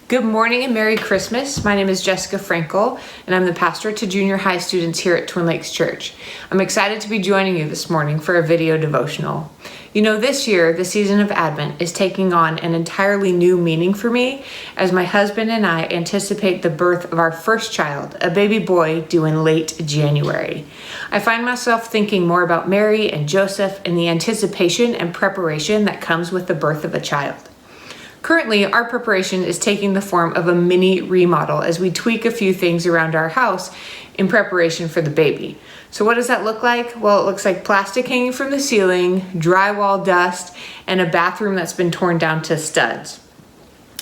Good morning and Merry Christmas. My name is Jessica Frankl, and I'm the pastor to junior high students here at Twin Lakes Church. I'm excited to be joining you this morning for a video devotional. You know, this year, the season of Advent is taking on an entirely new meaning for me as my husband and I anticipate the birth of our first child, a baby boy due in late January. I find myself thinking more about Mary and Joseph and the anticipation and preparation that comes with the birth of a child. Currently, our preparation is taking the form of a mini remodel as we tweak a few things around our house in preparation for the baby. So what does that look like? Well, it looks like plastic hanging from the ceiling, drywall dust, and a bathroom that's been torn down to studs.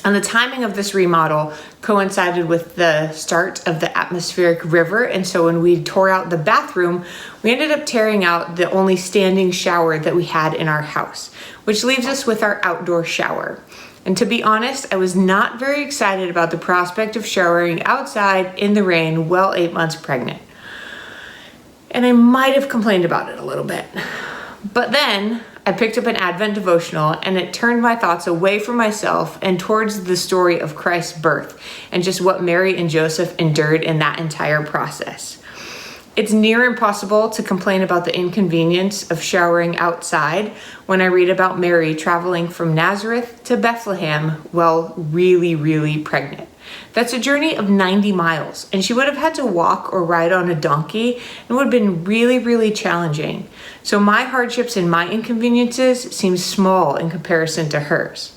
And the timing of this remodel coincided with the start of the atmospheric river, and so when we tore out the bathroom, we ended up tearing out the only standing shower that we had in our house, which leaves us with our outdoor shower. And to be honest, I was not very excited about the prospect of showering outside in the rain while 8 months pregnant. And I might have complained about it a little bit. But then I picked up an Advent devotional and it turned my thoughts away from myself and towards the story of Christ's birth and just what Mary and Joseph endured in that entire process. It's near impossible to complain about the inconvenience of showering outside when I read about Mary traveling from Nazareth to Bethlehem while really pregnant. That's a journey of 90 miles, and she would have had to walk or ride on a donkey and would have been really challenging. So my hardships and my inconveniences seem small in comparison to hers.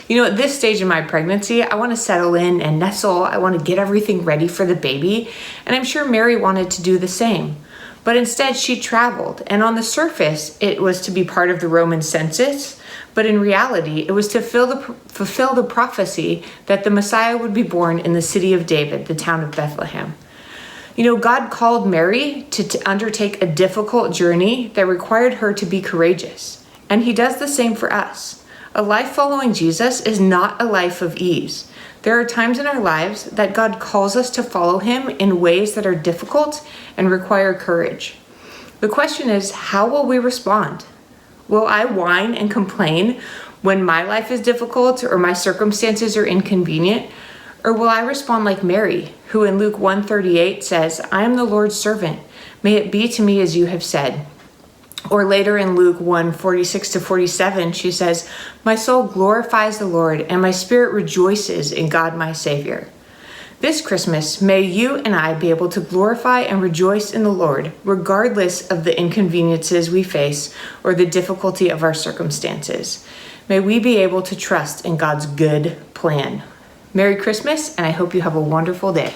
You know, at this stage in my pregnancy, I want to settle in and nestle. I want to get everything ready for the baby. And I'm sure Mary wanted to do the same. But instead, she traveled. And on the surface, it was to be part of the Roman census. But in reality, it was to fulfill the prophecy that the Messiah would be born in the city of David, the town of Bethlehem. You know, God called Mary to undertake a difficult journey that required her to be courageous. And he does the same for us. A life following Jesus is not a life of ease. There are times in our lives that God calls us to follow him in ways that are difficult and require courage. The question is, how will we respond? Will I whine and complain when my life is difficult or my circumstances are inconvenient? Or will I respond like Mary, who in Luke 1:38 says, "I am the Lord's servant. May it be to me as you have said." Or later in Luke 1:46-47, she says, "My soul glorifies the Lord, and my spirit rejoices in God my Savior." This Christmas, may you and I be able to glorify and rejoice in the Lord, regardless of the inconveniences we face or the difficulty of our circumstances. May we be able to trust in God's good plan. Merry Christmas, and I hope you have a wonderful day.